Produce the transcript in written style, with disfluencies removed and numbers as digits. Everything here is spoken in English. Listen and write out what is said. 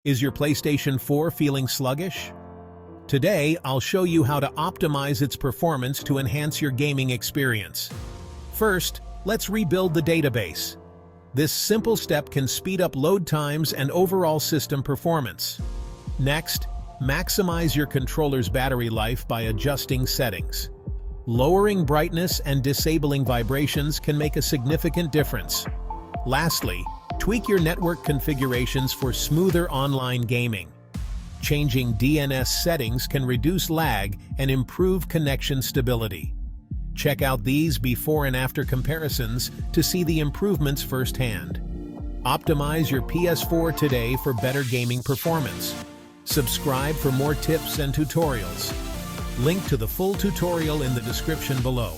Is your PlayStation 4 feeling sluggish? Today, I'll show you how to optimize its performance to enhance your gaming experience. First, let's rebuild the database. This simple step can speed up load times and overall system performance. Next, maximize your controller's battery life by adjusting settings. Lowering brightness and disabling vibrations can make a significant difference. Lastly, tweak your network configurations for smoother online gaming. Changing DNS settings can reduce lag and improve connection stability. Check out these before and after comparisons to see the improvements firsthand. Optimize your PS4 today for better gaming performance. Subscribe for more tips and tutorials. Link to the full tutorial in the description below.